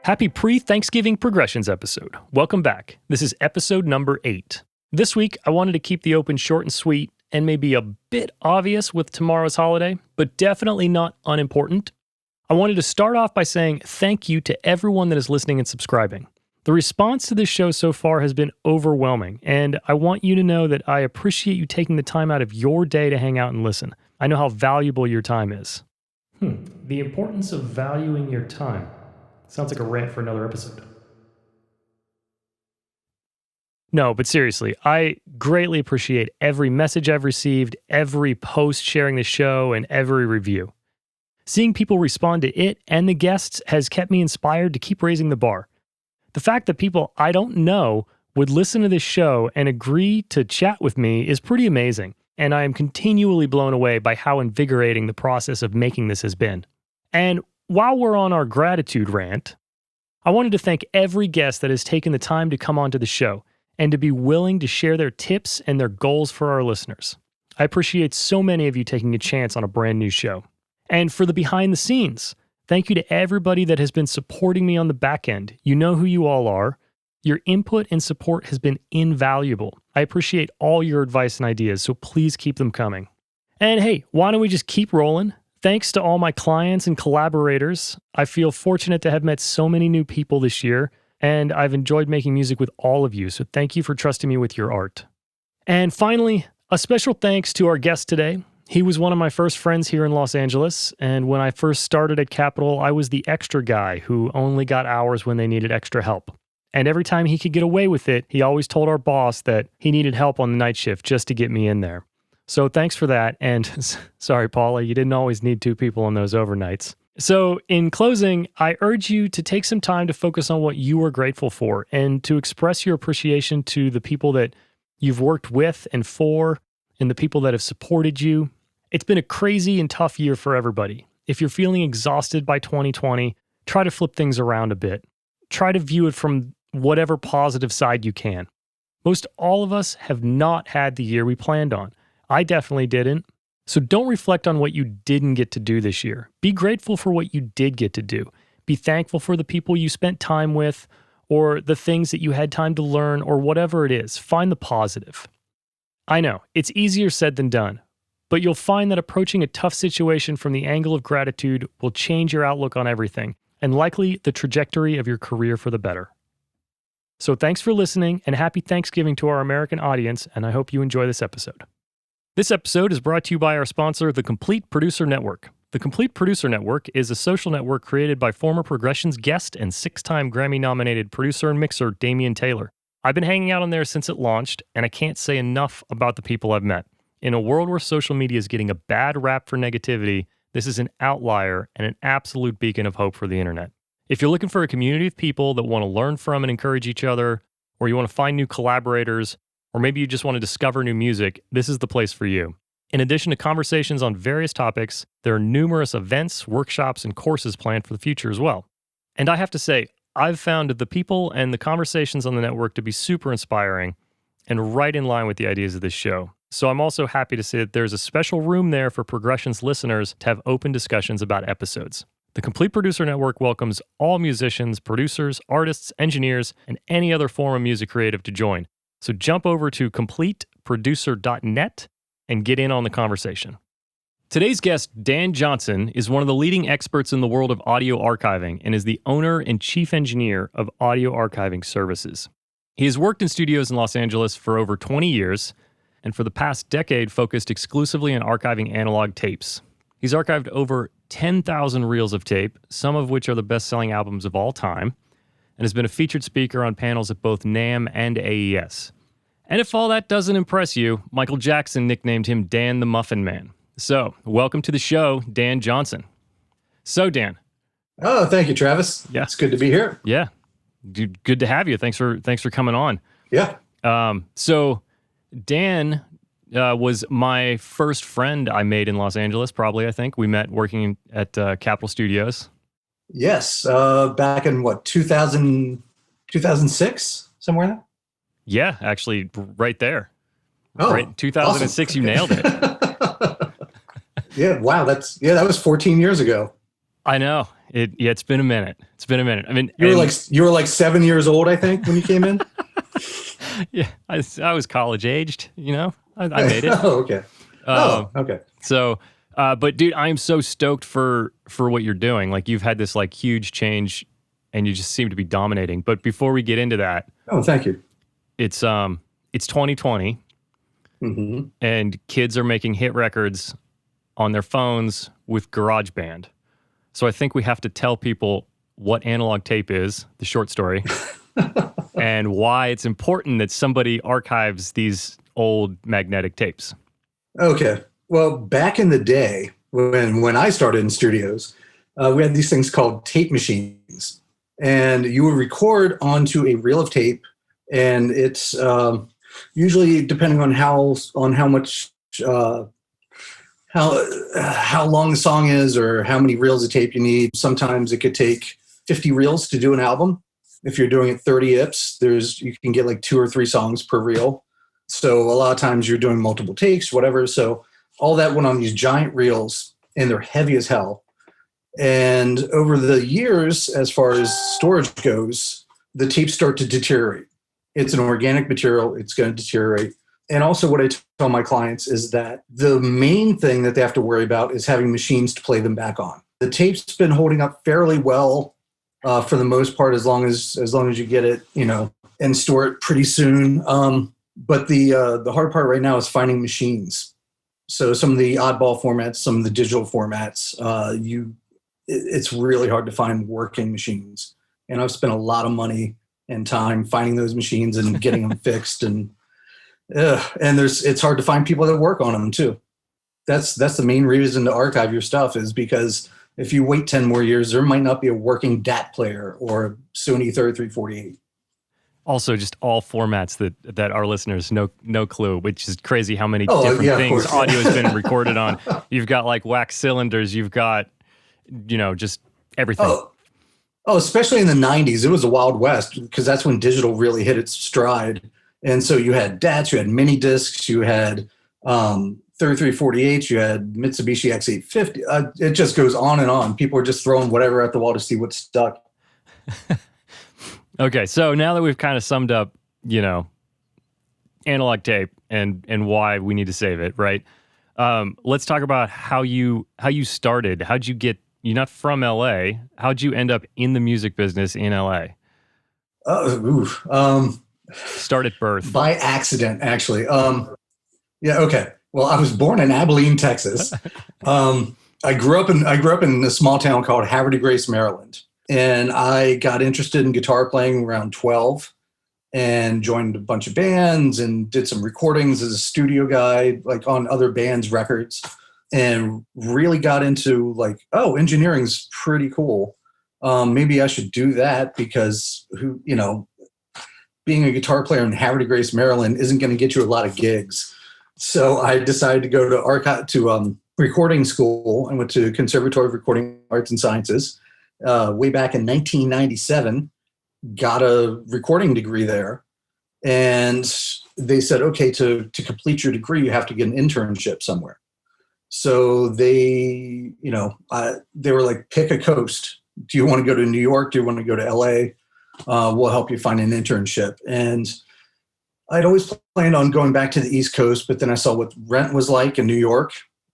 Happy pre-Thanksgiving Progressions episode. Welcome back. This is episode number 8. This week, I wanted to keep the open short and sweet and maybe a bit obvious with tomorrow's holiday, but definitely not unimportant. I wanted to start off by saying thank you to everyone that is listening and subscribing. The response to this show so far has been overwhelming, and I want you to know that I appreciate you taking the time out of your day to hang out and listen. I know how valuable your time is. The importance of valuing your time. Sounds like a rant for another episode. No, but seriously, I greatly appreciate every message I've received, every post sharing the show, and every review. Seeing people respond to it and the guests has kept me inspired to keep raising the bar. The fact that people I don't know would listen to this show and agree to chat with me is pretty amazing, and I am continually blown away by how invigorating the process of making this has been. And while we're on our gratitude rant, I wanted to thank every guest that has taken the time to come onto the show and to be willing to share their tips and their goals for our listeners. I appreciate so many of you taking a chance on a brand new show. And for the behind the scenes, thank you to everybody that has been supporting me on the back end. You know who you all are. Your input and support has been invaluable. I appreciate all your advice and ideas, so please keep them coming. And hey, why don't we just keep rolling? Thanks to all my clients and collaborators. I feel fortunate to have met so many new people this year, and I've enjoyed making music with all of you, so thank you for trusting me with your art. And finally, a special thanks to our guest today. He was one of my first friends here in Los Angeles, and when I first started at Capitol, I was the extra guy who only got hours when they needed extra help. And every time he could get away with it, he always told our boss that he needed help on the night shift just to get me in there. So thanks for that, and sorry, Paula, you didn't always need 2 people on those overnights. So in closing, I urge you to take some time to focus on what you are grateful for and to express your appreciation to the people that you've worked with and for, and the people that have supported you. It's been a crazy and tough year for everybody. If you're feeling exhausted by 2020, try to flip things around a bit. Try to view it from whatever positive side you can. Most all of us have not had the year we planned on. I definitely didn't. So don't reflect on what you didn't get to do this year. Be grateful for what you did get to do. Be thankful for the people you spent time with, or the things that you had time to learn, or whatever it is. Find the positive. I know, it's easier said than done, but you'll find that approaching a tough situation from the angle of gratitude will change your outlook on everything, and likely the trajectory of your career for the better. So thanks for listening, and happy Thanksgiving to our American audience, and I hope you enjoy this episode. This episode is brought to you by our sponsor, the Complete Producer Network. The Complete Producer Network is a social network created by former Progressions guest and 6-time Grammy-nominated producer and mixer Damian Taylor. I've been hanging out on there since it launched, and I can't say enough about the people I've met. In a world where social media is getting a bad rap for negativity, this is an outlier and an absolute beacon of hope for the internet. If you're looking for a community of people that want to learn from and encourage each other, or you want to find new collaborators, or maybe you just want to discover new music, this is the place for you. In addition to conversations on various topics, there are numerous events, workshops, and courses planned for the future as well. And I have to say, I've found the people and the conversations on the network to be super inspiring and right in line with the ideas of this show. So I'm also happy to say that there's a special room there for Progressions listeners to have open discussions about episodes. The Complete Producer Network welcomes all musicians, producers, artists, engineers, and any other form of music creative to join. So jump over to completeproducer.net and get in on the conversation. Today's guest, Dan Johnson, is one of the leading experts in the world of audio archiving and is the owner and chief engineer of Audio Archiving Services. He has worked in studios in Los Angeles for over 20 years, and for the past decade focused exclusively on archiving analog tapes. He's archived over 10,000 reels of tape, some of which are the best-selling albums of all time, and has been a featured speaker on panels at both NAMM and AES. And if all that doesn't impress you, Michael Jackson nicknamed him Dan the Muffin Man. So, welcome to the show, Dan Johnson. So, Dan. Oh, thank you, Travis. Yeah. It's good to be here. Yeah. Good to have you. Thanks for coming on. Yeah. So, Dan was my first friend I made in Los Angeles, probably, I think. We met working at Capitol Studios. Yes. Back in, 2006? Somewhere there? Yeah, actually, right there. Oh, right? 2006, awesome. you nailed it. Yeah, wow, that was 14 years ago. I know. It's been a minute. It's been a minute. I mean, You were like 7 years old, I think, when you came in. yeah, I was college aged, I made it. Oh, okay. Okay. So, but dude, I am so stoked for what you're doing. Like, you've had this like huge change and you just seem to be dominating. But before we get into that, Oh, thank you. it's 2020 Mm-hmm. and kids are making hit records on their phones with GarageBand. So I think we have to tell people what analog tape is, the short story, and why it's important that somebody archives these old magnetic tapes. Okay. Well, back in the day when I started in studios, we had these things called tape machines, and you would record onto a reel of tape, and it's usually depending on how much how long the song is or how many reels of tape you need. Sometimes it could take 50 reels to do an album. If you're doing it 30 IPs, you can get like 2 or 3 songs per reel. So a lot of times you're doing multiple takes, whatever. So all that went on these giant reels, and they're heavy as hell. And over the years, as far as storage goes, the tapes start to deteriorate. It's an organic material. It's going to deteriorate. And also what I tell my clients is that the main thing that they have to worry about is having machines to play them back on. The tape's been holding up fairly well for the most part, as long as you get it, and store it pretty soon. But the hard part right now is finding machines. So some of the oddball formats, some of the digital formats, it's really hard to find working machines. And I've spent a lot of money and time finding those machines and getting them fixed. And it's hard to find people that work on them too. That's the main reason to archive your stuff, is because if you wait 10 more years, there might not be a working DAT player or a Sony 3348. Also, just all formats that our listeners no clue, which is crazy how many different things audio has been recorded on. You've got like wax cylinders, you've got, just everything. Oh, especially in the 90s, it was the Wild West, because that's when digital really hit its stride. And so you had DATs, you had mini discs, you had 3348s, you had Mitsubishi X850. It just goes on and on. People are just throwing whatever at the wall to see what stuck. Okay, so now that we've kind of summed up, analog tape and why we need to save it, right? Let's talk about how you started. How'd you get? You're not from LA. How'd you end up in the music business in LA? Start at birth. By accident, actually. Yeah. Okay. Well, I was born in Abilene, Texas. I grew up in a small town called Havre de Grace, Maryland. And I got interested in guitar playing around 12 and joined a bunch of bands and did some recordings as a studio guy, like on other bands' records, and really got into like, engineering's pretty cool. Maybe I should do that, because being a guitar player in Havre de Grace, Maryland isn't going to get you a lot of gigs. So I decided to go to recording school. I went to Conservatory of Recording Arts and Sciences. Way back in 1997, got a recording degree there. And they said, okay, to complete your degree, you have to get an internship somewhere. So they were like, pick a coast. Do you want to go to New York? Do you want to go to LA? We'll help you find an internship. And I'd always planned on going back to the East Coast, but then I saw what rent was like in New York.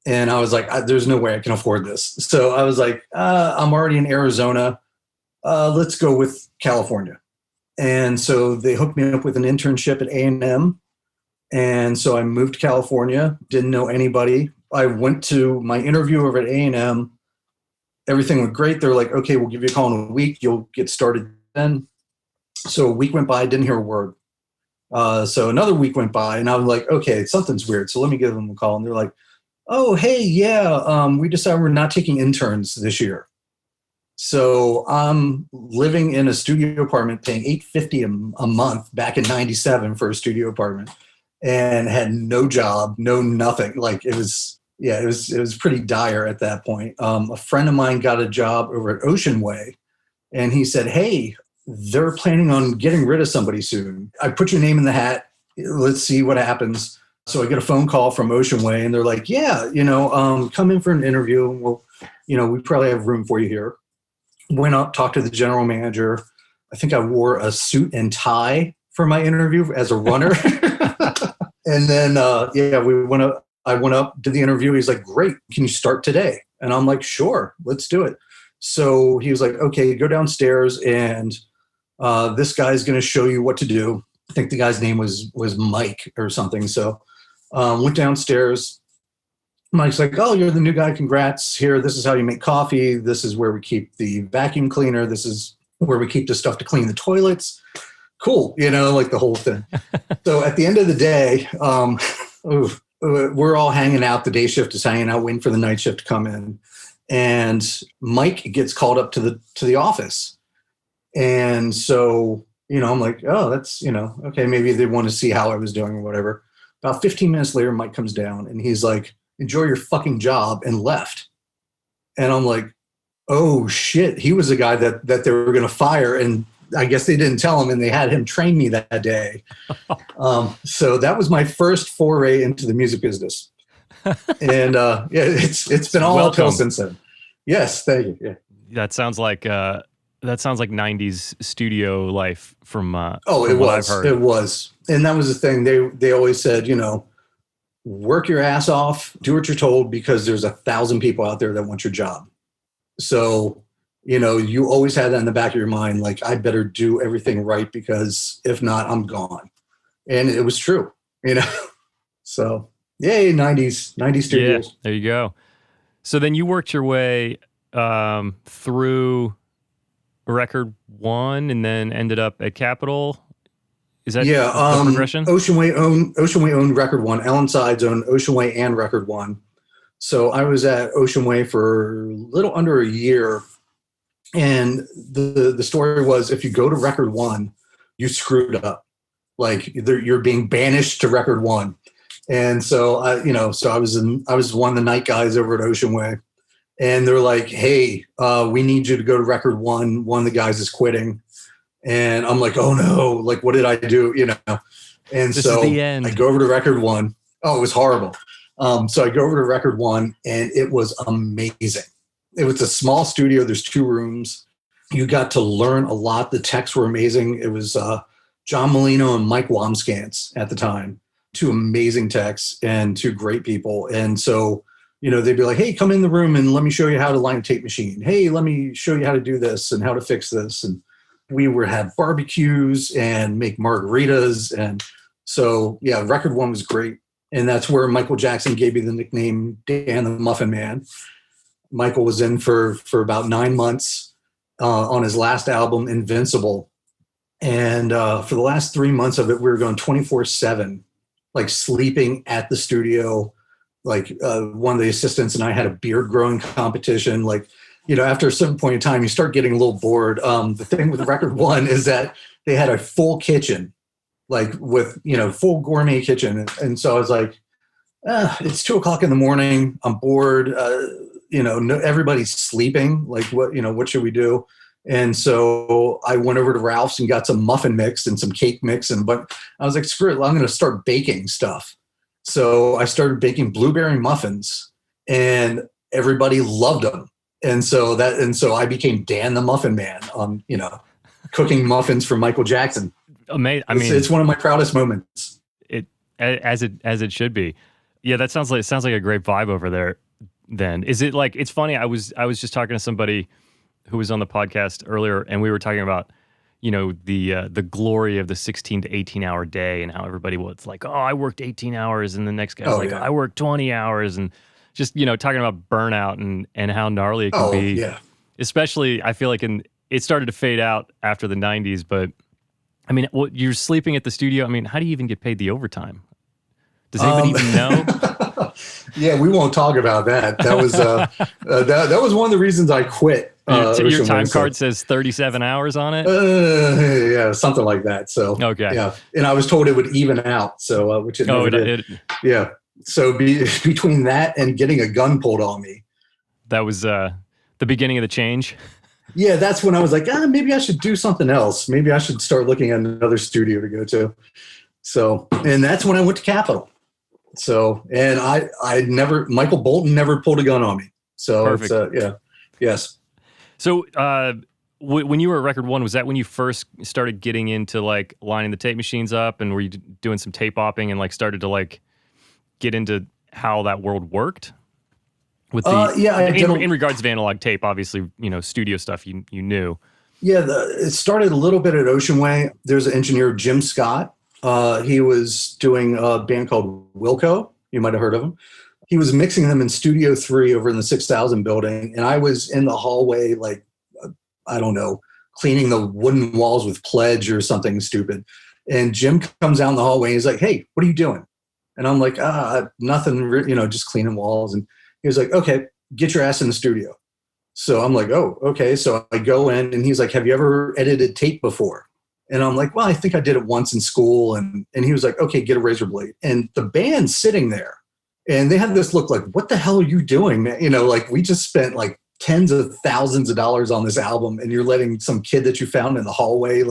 And I was like, there's no way I can afford this. So I was like, I'm already in Arizona. Let's go with California. And so they hooked me up with an internship at A&M. And so I moved to California, didn't know anybody. I went to my interview over at A&M. Everything went great. They're like, okay, we'll give you a call in a week. You'll get started then. So a week went by, didn't hear a word. So another week went by, and I was like, okay, something's weird. So let me give them a call. And they're like, oh, hey, yeah, we decided we're not taking interns this year. So I'm living in a studio apartment, paying $850 a month back in '97 for a studio apartment, and had no job, no nothing. Like it was pretty dire at that point. A friend of mine got a job over at Ocean Way, and he said, hey, they're planning on getting rid of somebody soon. I put your name in the hat. Let's see what happens. So I get a phone call from Ocean Way, and they're like, yeah, come in for an interview. Well, we probably have room for you here. Went up, talked to the general manager. I think I wore a suit and tie for my interview as a runner. And then, I went up, did the interview. He's like, great. Can you start today? And I'm like, sure, let's do it. So he was like, okay, go downstairs, and this guy's going to show you what to do. I think the guy's name was Mike or something. So went downstairs. Mike's like, oh, you're the new guy. Congrats. Here, this is how you make coffee. This is where we keep the vacuum cleaner. This is where we keep the stuff to clean the toilets. Cool. Like the whole thing. So at the end of the day, we're all hanging out. The day shift is hanging out, waiting for the night shift to come in. And Mike gets called up to the office. And so, I'm like, oh, that's, okay, maybe they want to see how I was doing or whatever. About 15 minutes later, Mike comes down and he's like, enjoy your fucking job, and left. And I'm like, oh shit, he was the guy that they were going to fire. And I guess they didn't tell him, and they had him train me that day. So that was my first foray into the music business. And it's been all uphill since then. Yes, thank you. Yeah. That sounds like 90s studio life from it what was. I've heard. It was. And that was the thing. They always said, work your ass off, do what you're told, because there's 1,000 people out there that want your job. So, you always had that in the back of your mind, like, I better do everything right, because if not, I'm gone. And it was true, So, yay, 90s studios. Yeah, there you go. So then you worked your way through Record One and then ended up at Capitol. Is that the progression? Ocean Way owned Record One. Ellen Sides owned Ocean Way and Record One. So I was at Ocean Way for a little under a year. And the story was, if you go to Record One, you screwed up. Like, you're being banished to Record One. And so I was one of the night guys over at Ocean Way. And they're like, hey, we need you to go to Record One. One of the guys is quitting. And I'm like, oh no, like, what did I do? And this so is the end. I go over to Record One. Oh, it was horrible. So I go over to Record One, and it was amazing. It was a small studio. There's 2 rooms. You got to learn a lot. The techs were amazing. It was John Molino and Mike Wamskantz at the time. 2 amazing techs and 2 great people. And so, they'd be like, hey, come in the room and let me show you how to line a tape machine. Hey, let me show you how to do this and how to fix this. And we would have barbecues and make margaritas. And so, yeah, Record One was great. And that's where Michael Jackson gave me the nickname Dan the Muffin Man. Michael was in for about 9 months on his last album, Invincible. And for the last 3 months of it, we were going 24/7, like sleeping at the studio. Like one of the assistants and I had a beard growing competition. Like, after a certain point in time, you start getting a little bored. The thing with Record One is that they had a full kitchen, like with, full gourmet kitchen. And so I was like, it's 2:00 in the morning. I'm bored. Everybody's sleeping. Like, what should we do? And so I went over to Ralph's and got some muffin mix and some cake mix. But I was like, screw it, I'm going to start baking stuff. So I started baking blueberry muffins, and everybody loved them. And so I became Dan the Muffin Man on, cooking muffins for Michael Jackson. Amazing. It's one of my proudest moments. As it should be. Yeah, it sounds like a great vibe over there. Then is it like, it's funny. I was just talking to somebody who was on the podcast earlier, and we were talking about, the glory of the 16 to 18 hour day, and how everybody was like, oh, I worked 18 hours, and the next guy's like, I worked 20 hours, and just, talking about burnout and how gnarly it can be. Yeah. Especially, I feel like it started to fade out after the 90s, but I mean, you're sleeping at the studio. I mean, how do you even get paid the overtime? Does anybody even know? Yeah, we won't talk about that. That was that was one of the reasons I quit. Your time card says 37 hours on it? Yeah, something like that. So, okay. Yeah. And I was told it would even out. So, which it never did. Yeah. So between that and getting a gun pulled on me. That was the beginning of the change? Yeah, that's when I was like, maybe I should do something else. Maybe I should start looking at another studio to go to. So, and that's when I went to Capitol. So, and Michael Bolton never pulled a gun on me. So Perfect. it's, yeah. Yes. So when you were at Record One, was that when you first started getting into like lining the tape machines up, and were you doing some tape opping and like started to like get into how that world worked? With the yeah, in regards to analog tape, obviously, studio stuff you knew. Yeah, it started a little bit at Ocean Way. There's an engineer, Jim Scott. He was doing a band called Wilco. You might have heard of him. He was mixing them in Studio 3 over in the 6000 building. And I was in the hallway, like, I don't know, cleaning the wooden walls with Pledge or something stupid. And Jim comes down the hallway and he's like, "Hey, what are you doing?" And I'm like, nothing, just cleaning walls. And he was like, "Okay, get your ass in the studio." So I'm like, "Oh, okay." So I go in and he's like, "Have you ever edited tape before?" And I'm like, "Well, I think I did it once in school." And he was like, "Okay, get a razor blade." And the band's sitting there and they had this look like, "What the hell are you doing, man?" Like we just spent like tens of thousands of dollars on this album and you're letting some kid that you found in the hallway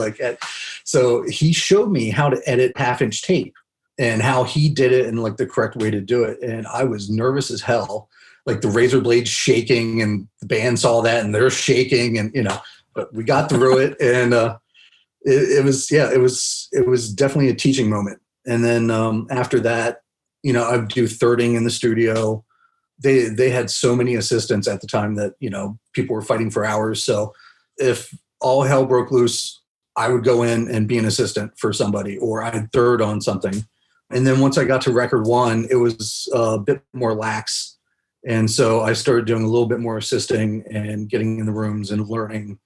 so he showed me how to edit half-inch tape and how he did it and like the correct way to do it. And I was nervous as hell, like the razor blade shaking, and the band saw that and they're shaking, and but we got through it. And it was definitely a teaching moment. And then after that, I would do thirding in the studio. They had so many assistants at the time that people were fighting for hours. So if all hell broke loose, I would go in and be an assistant for somebody, or I'd third on something. And then once I got to Record One, it was a bit more lax. And so I started doing a little bit more assisting and getting in the rooms and learning,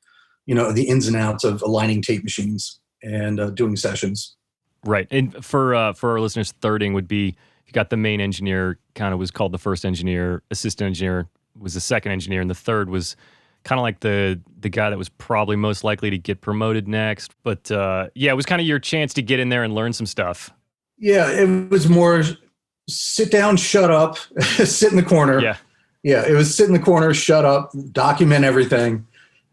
the ins and outs of aligning tape machines and doing sessions. Right. And for our listeners, thirding would be, you got the main engineer, kind of was called the first engineer, assistant engineer was the second engineer, and the third was kind of like the guy that was probably most likely to get promoted next. But it was kind of your chance to get in there and learn some stuff. Yeah, it was more sit down, shut up, sit in the corner. Yeah, it was sit in the corner, shut up, document everything,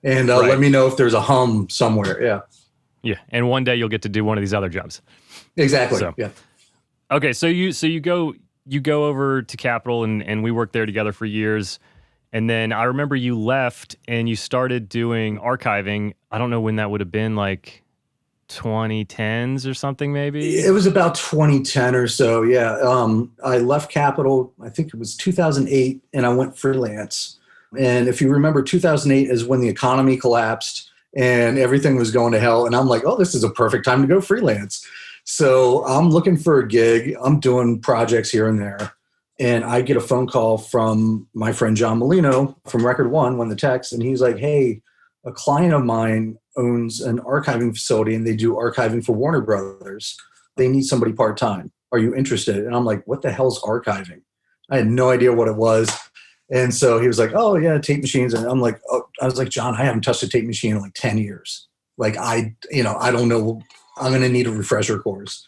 and right. Let me know if there's a hum somewhere. Yeah. Yeah, and one day you'll get to do one of these other jobs. Exactly. Yeah. Okay, so you go over to Capitol and we worked there together for years. And then I remember you left and you started doing archiving. I don't know when that would have been, like 2010s or something maybe? It was about 2010 or so, yeah. I left Capitol, I think it was 2008, and I went freelance. And if you remember, 2008 is when the economy collapsed and everything was going to hell. And I'm like, oh, this is a perfect time to go freelance. So I'm looking for a gig. I'm doing projects here and there. And I get a phone call from my friend John Molino from Record One, when the text, and he's like, "Hey, a client of mine owns an archiving facility and they do archiving for Warner Brothers. They need somebody part-time. Are you interested?" And I'm like, "What the hell's archiving?" I had no idea what it was. And so he was like, "Oh yeah, tape machines." And I'm like, I was like, "John, I haven't touched a tape machine in like 10 years. Like I don't know. I'm going to need a refresher course."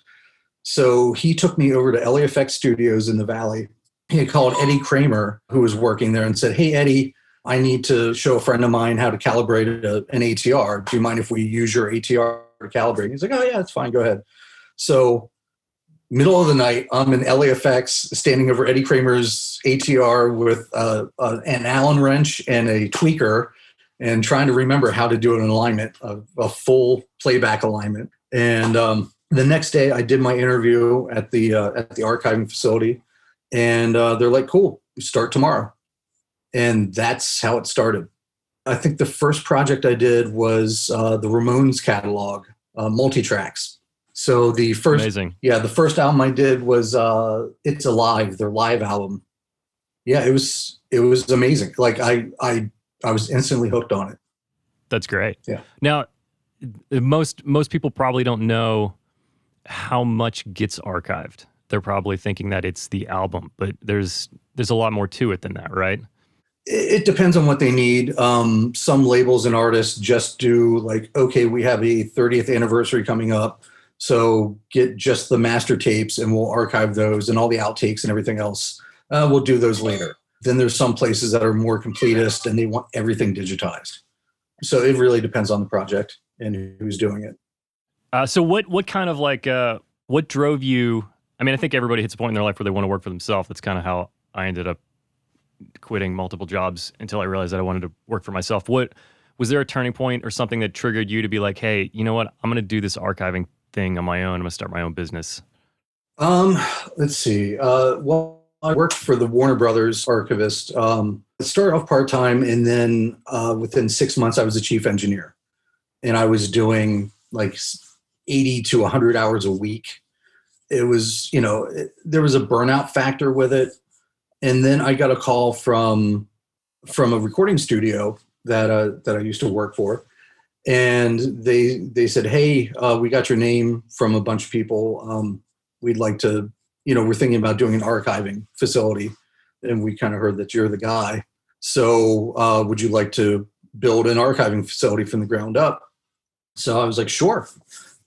So he took me over to LAFX Studios in the Valley. He had called Eddie Kramer, who was working there, and said, "Hey, Eddie, I need to show a friend of mine how to calibrate an ATR. Do you mind if we use your ATR to calibrate?" He's like, "Oh yeah, it's fine. Go ahead." So middle of the night, I'm in LAFX standing over Eddie Kramer's ATR with an Allen wrench and a tweaker and trying to remember how to do an alignment, a full playback alignment. And the next day I did my interview at the archiving facility, and they're like, "Cool, start tomorrow." And that's how it started. I think the first project I did was the Ramones catalog, multi-tracks. So the first, amazing. Yeah, the first album I did was "It's Alive," their live album. Yeah, it was amazing. Like I was instantly hooked on it. That's great. Yeah. Now, most people probably don't know how much gets archived. They're probably thinking that it's the album, but there's a lot more to it than that, right? It depends on what they need. Some labels and artists just do like, okay, we have a 30th anniversary coming up, so get just the master tapes and we'll archive those, and all the outtakes and everything else. We'll do those later. Then there's some places that are more completist and they want everything digitized. So it really depends on the project and who's doing it. So what kind of like, what drove you I mean, I think everybody hits a point in their life where they want to work for themselves. That's kind of how I ended up quitting multiple jobs until I realized that I wanted to work for myself. What was there a turning point or something that triggered you to be like, hey, you know what? I'm going to do this archiving thing on my own. I'm going to start my own business. Let's see. Well, I worked for the Warner Brothers archivist. I started off part-time, and then within 6 months, I was the chief engineer. And I was doing like 80 to 100 hours a week. It was, there was a burnout factor with it. And then I got a call from a recording studio that I used to work for. And they said, hey, we got your name from a bunch of people. We'd like to, we're thinking about doing an archiving facility. And we kind of heard that you're the guy. So would you like to build an archiving facility from the ground up? So I was like, sure.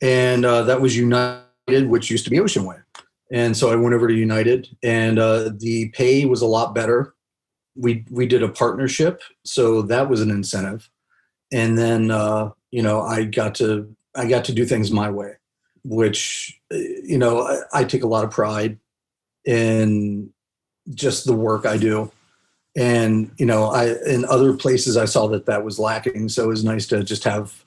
And that was United, which used to be Ocean Way. And so I went over to United, and the pay was a lot better. We did a partnership, so that was an incentive. And then I got to do things my way, which I take a lot of pride in just the work I do. And in other places I saw that was lacking, so it was nice to just have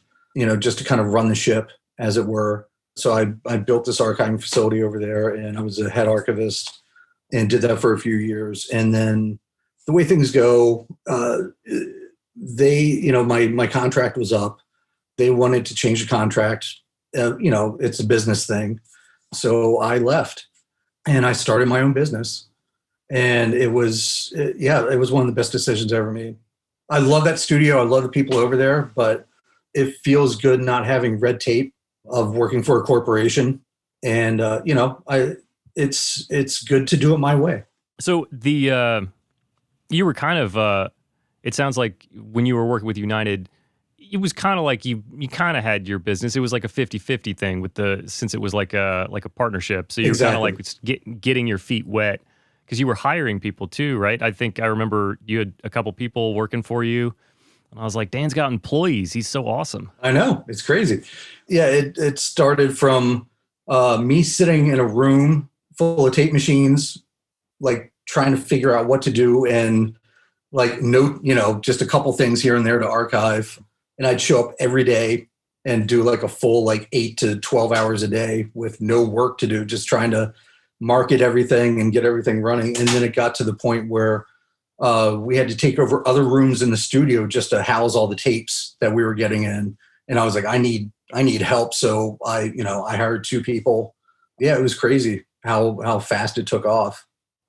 just to kind of run the ship, as it were. So I built this archiving facility over there, and I was a head archivist and did that for a few years. And then the way things go, my contract was up. They wanted to change the contract. It's a business thing. So I left and I started my own business. And it was one of the best decisions I ever made. I love that studio. I love the people over there, but it feels good not having red tape of working for a corporation. And, it's good to do it my way. So you were kind of, it sounds like when you were working with United, it was kind of like you kind of had your business. It was like a 50-50 thing since it was like a partnership. So you were kind of like getting your feet wet because you were hiring people too, right? I think I remember you had a couple people working for you. And I was like, Dan's got employees. He's so awesome. I know. It's crazy. Yeah, it started from me sitting in a room full of tape machines, like trying to figure out what to do and like note, just a couple things here and there to archive. And I'd show up every day and do like a full like 8 to 12 hours a day with no work to do, just trying to market everything and get everything running. And then it got to the point where we had to take over other rooms in the studio just to house all the tapes that we were getting in. And I was like, I need help. So I hired 2 people. Yeah, it was crazy how fast it took off.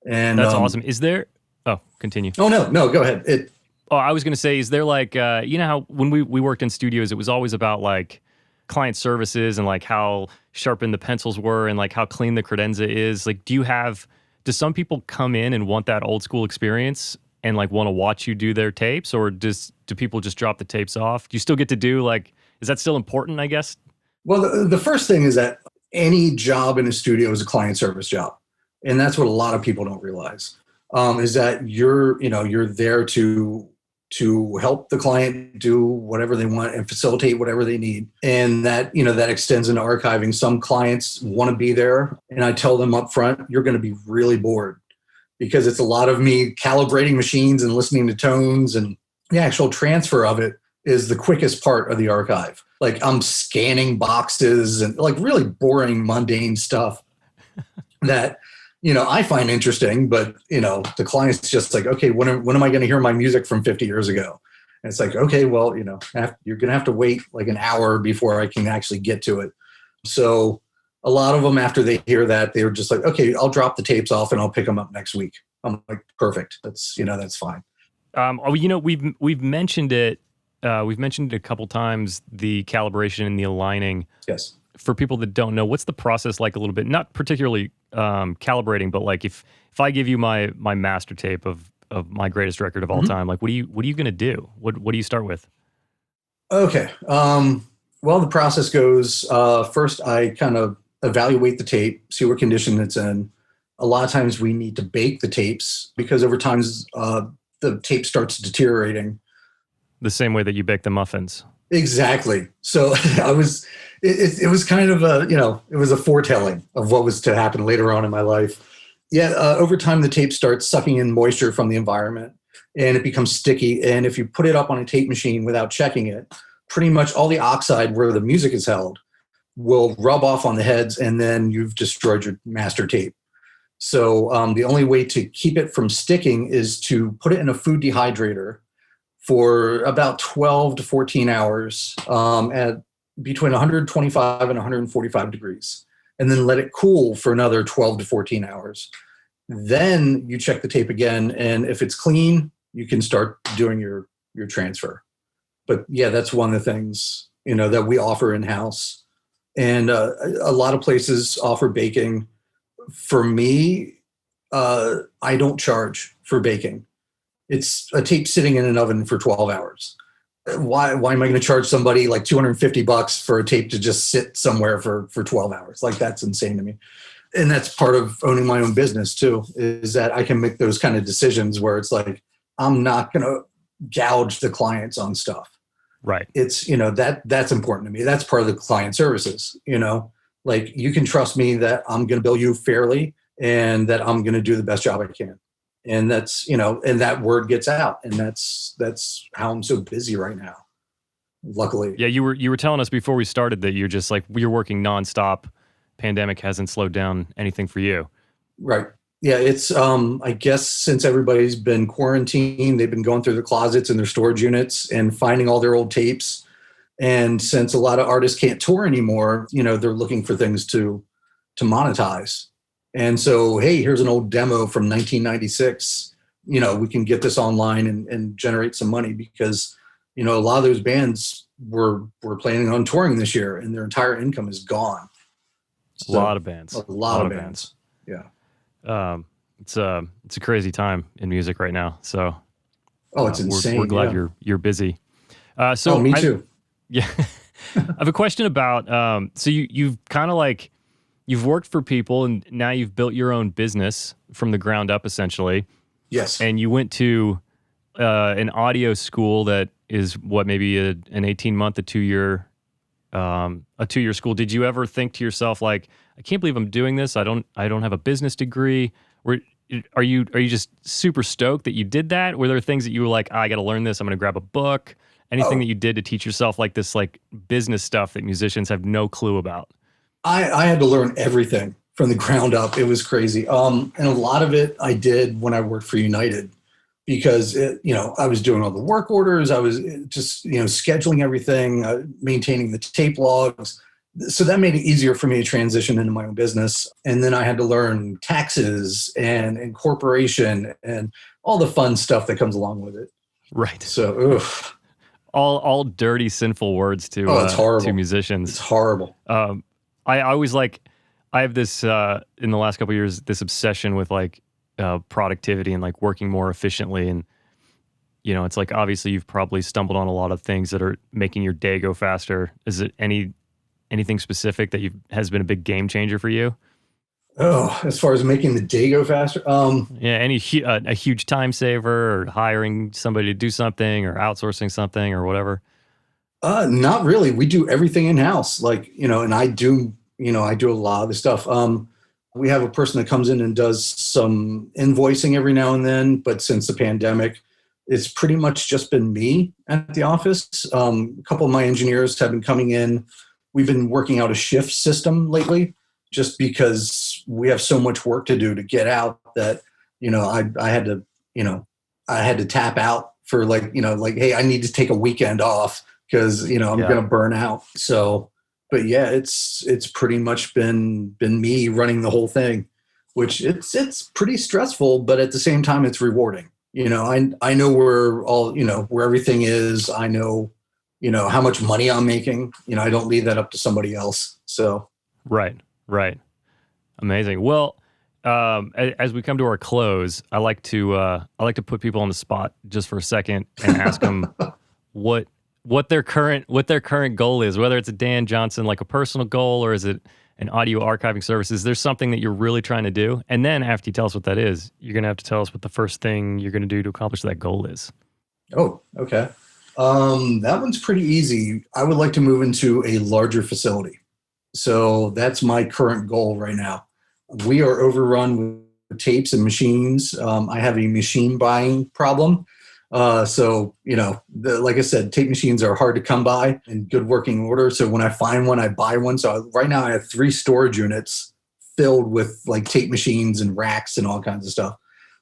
And that's awesome. Is there? Oh, continue. Oh no, go ahead. I was going to say, is there like, how when we worked in studios, it was always about like client services and like how sharpened the pencils were and like how clean the credenza is. Like, do some people come in and want that old school experience and like want to watch you do their tapes, or do people just drop the tapes off? Do you still get to do like, is that still important, I guess? Well, the first thing is that any job in a studio is a client service job. And that's what a lot of people don't realize, is that you're there to help the client do whatever they want and facilitate whatever they need. And that, that extends into archiving. Some clients want to be there, and I tell them up front, you're going to be really bored because it's a lot of me calibrating machines and listening to tones, and the actual transfer of it is the quickest part of the archive. Like I'm scanning boxes and like really boring, mundane stuff that, I find interesting, but, the client's just like, okay, when am I going to hear my music from 50 years ago? And it's like, okay, well, you're going to have to wait like an hour before I can actually get to it. So a lot of them, after they hear that, they're just like, okay, I'll drop the tapes off and I'll pick them up next week. I'm like, perfect. That's fine. We've mentioned it. We've mentioned it a couple times, the calibration and the aligning. Yes. For people that don't know, what's the process like a little bit? Not particularly calibrating, but like if I give you my master tape of my greatest record of all time, like what are you going to do? What do you start with? Okay. Well, the process goes, first I kind of evaluate the tape, see what condition it's in. A lot of times we need to bake the tapes because over time the tape starts deteriorating. The same way that you bake the muffins. Exactly. So it was kind of it was a foretelling of what was to happen later on in my life. Yeah. Over time, the tape starts sucking in moisture from the environment and it becomes sticky. And if you put it up on a tape machine without checking it, pretty much all the oxide where the music is held will rub off on the heads and then you've destroyed your master tape. So the only way to keep it from sticking is to put it in a food dehydrator for about 12 to 14 hours at between 125 and 145 degrees, and then let it cool for another 12 to 14 hours. Then you check the tape again, and if it's clean, you can start doing your transfer. But yeah, that's one of the things that we offer in house, and a lot of places offer baking. For me, I don't charge for baking. It's a tape sitting in an oven for 12 hours. Why am I going to charge somebody like $250 for a tape to just sit somewhere for 12 hours? Like, that's insane to me. And that's part of owning my own business too, is that I can make those kind of decisions where it's like, I'm not going to gouge the clients on stuff. Right. It's, that's important to me. That's part of the client services, like, you can trust me that I'm going to bill you fairly and that I'm going to do the best job I can. And that's, and that word gets out, and that's how I'm so busy right now. Luckily. Yeah. You were telling us before we started that you're just like, you're working nonstop. Pandemic hasn't slowed down anything for you. Right. Yeah. It's, I guess since everybody's been quarantined, they've been going through their closets and their storage units and finding all their old tapes. And since a lot of artists can't tour anymore, they're looking for things to monetize. And so, hey, here's an old demo from 1996. We can get this online and generate some money, because, a lot of those bands were planning on touring this year and their entire income is gone. So, a lot of bands. A lot of bands. Yeah. It's a crazy time in music right now. So, it's insane. We're glad you're busy. Me too. Yeah. I have a question about, so you've kind of like, you've worked for people and now you've built your own business from the ground up, essentially. Yes. And you went to an audio school that is maybe an 18-month, a 2-year school. Did you ever think to yourself, like, I can't believe I'm doing this. I don't have a business degree. Are you just super stoked that you did that? Were there things that you were like, I got to learn this. I'm going to grab a book. Anything that you did to teach yourself like this, like business stuff that musicians have no clue about? I had to learn everything from the ground up. It was crazy. And a lot of it I did when I worked for United, because I was doing all the work orders. I was just, scheduling everything, maintaining the tape logs. So that made it easier for me to transition into my own business. And then I had to learn taxes and incorporation and all the fun stuff that comes along with it. Right. So, all dirty, sinful words to it's horrible. To musicians. It's horrible. I always I have this in the last couple of years, this obsession with like productivity and like working more efficiently. And it's like, obviously you've probably stumbled on a lot of things that are making your day go faster. Is it anything specific that has been a big game changer for you? Oh, as far as making the day go faster? Yeah, a huge time saver, or hiring somebody to do something, or outsourcing something, or whatever? Not really. We do everything in house. Like, and I do a lot of the stuff. We have a person that comes in and does some invoicing every now and then, but since the pandemic, it's pretty much just been me at the office. A couple of my engineers have been coming in. We've been working out a shift system lately, just because we have so much work to do to get out that, I had to tap out for hey, I need to take a weekend off because, I'm going to burn out. So, but yeah, it's pretty much been me running the whole thing, which it's pretty stressful, but at the same time, it's rewarding. I know where where everything is. I know, how much money I'm making. I don't leave that up to somebody else. So. Right. Amazing. Well, as we come to our close, I like to put people on the spot just for a second and ask them what their current goal is, whether it's a Dan Johnson, like a personal goal, or is it an audio archiving service? Is there something that you're really trying to do? And then after you tell us what that is, you're going to have to tell us what the first thing you're going to do to accomplish that goal is. Oh, okay. That one's pretty easy. I would like to move into a larger facility. So that's my current goal right now. We are overrun with tapes and machines. I have a machine buying problem. So, like I said, tape machines are hard to come by in good working order. So when I find one, I buy one. So right now I have 3 storage units filled with like tape machines and racks and all kinds of stuff.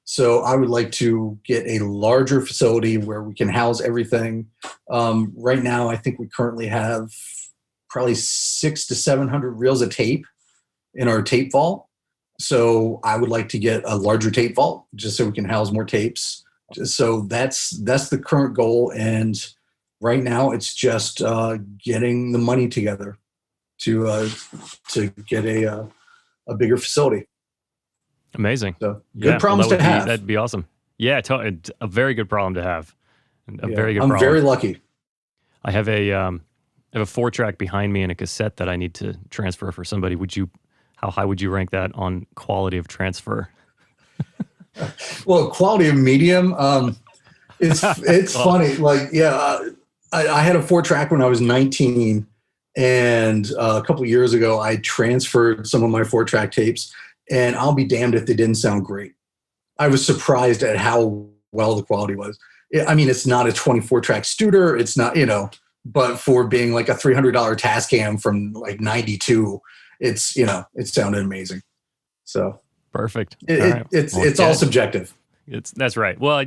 So I would like to get a larger facility where we can house everything. Right now, I think we currently have probably 600 to 700 reels of tape in our tape vault. So I would like to get a larger tape vault just so we can house more tapes. So that's the current goal. And right now it's just getting the money together to get a bigger facility. Amazing. So good problems to have. That'd be awesome. Yeah, a very good problem to have. Very good I'm problem. very lucky. I have a 4-track behind me and a cassette that I need to transfer for somebody. How high would you rank that on quality of transfer? Well, quality of medium. It's funny. Like, I had a 4-track when I was 19, and a couple of years ago, I transferred some of my 4-track tapes, and I'll be damned if they didn't sound great. I was surprised at how well the quality was. I mean, it's not a 24-track Studer. It's not, but for being like a $300 Tascam from like 92, it sounded amazing. So perfect. It's all subjective. That's right. Well,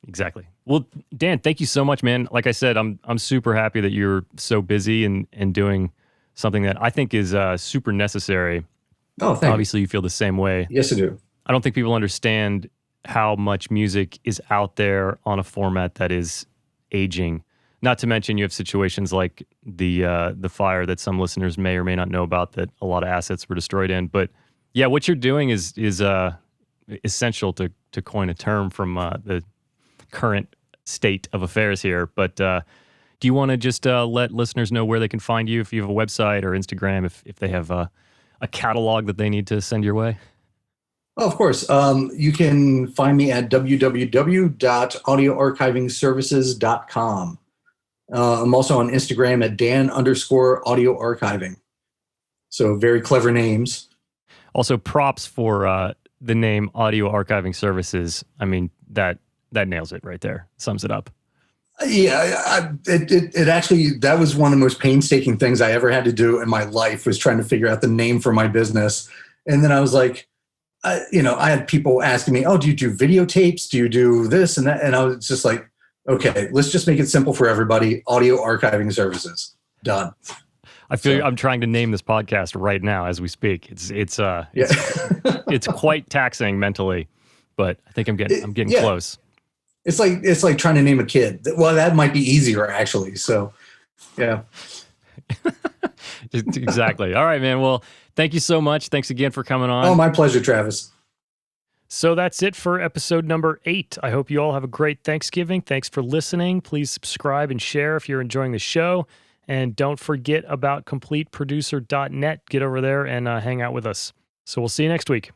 exactly. Well, Dan, thank you so much, man. Like I said, I'm super happy that you're so busy and doing something that I think is super necessary. Oh, thank you. Obviously, you feel the same way. Yes, I do. I don't think people understand how much music is out there on a format that is aging. Not to mention, you have situations like the fire that some listeners may or may not know about that a lot of assets were destroyed in. But yeah, what you're doing is essential to coin a term from the current state of affairs here. But do you want to just let listeners know where they can find you, if you have a website or Instagram, if they have a catalog that they need to send your way? Oh, of course. You can find me at www.audioarchivingservices.com. I'm also on Instagram at Dan_audioarchiving. So very clever names. Also, props for the name Audio Archiving Services. I mean, that nails it right there. Sums it up. Yeah, it actually, that was one of the most painstaking things I ever had to do in my life, was trying to figure out the name for my business. And then I was like, I had people asking me, oh, do you do videotapes? Do you do this and that? And I was just like, okay, let's just make it simple for everybody. Audio Archiving Services. Done. I feel I'm trying to name this podcast right now as we speak. It's quite taxing mentally, but I think I'm getting close. It's like trying to name a kid. Well, that might be easier actually. So, yeah. Exactly. All right, man. Well, thank you so much. Thanks again for coming on. Oh, my pleasure, Travis. So that's it for episode number 8. I hope you all have a great Thanksgiving. Thanks for listening. Please subscribe and share if you're enjoying the show. And don't forget about CompleteProducer.net. Get over there and hang out with us. So we'll see you next week.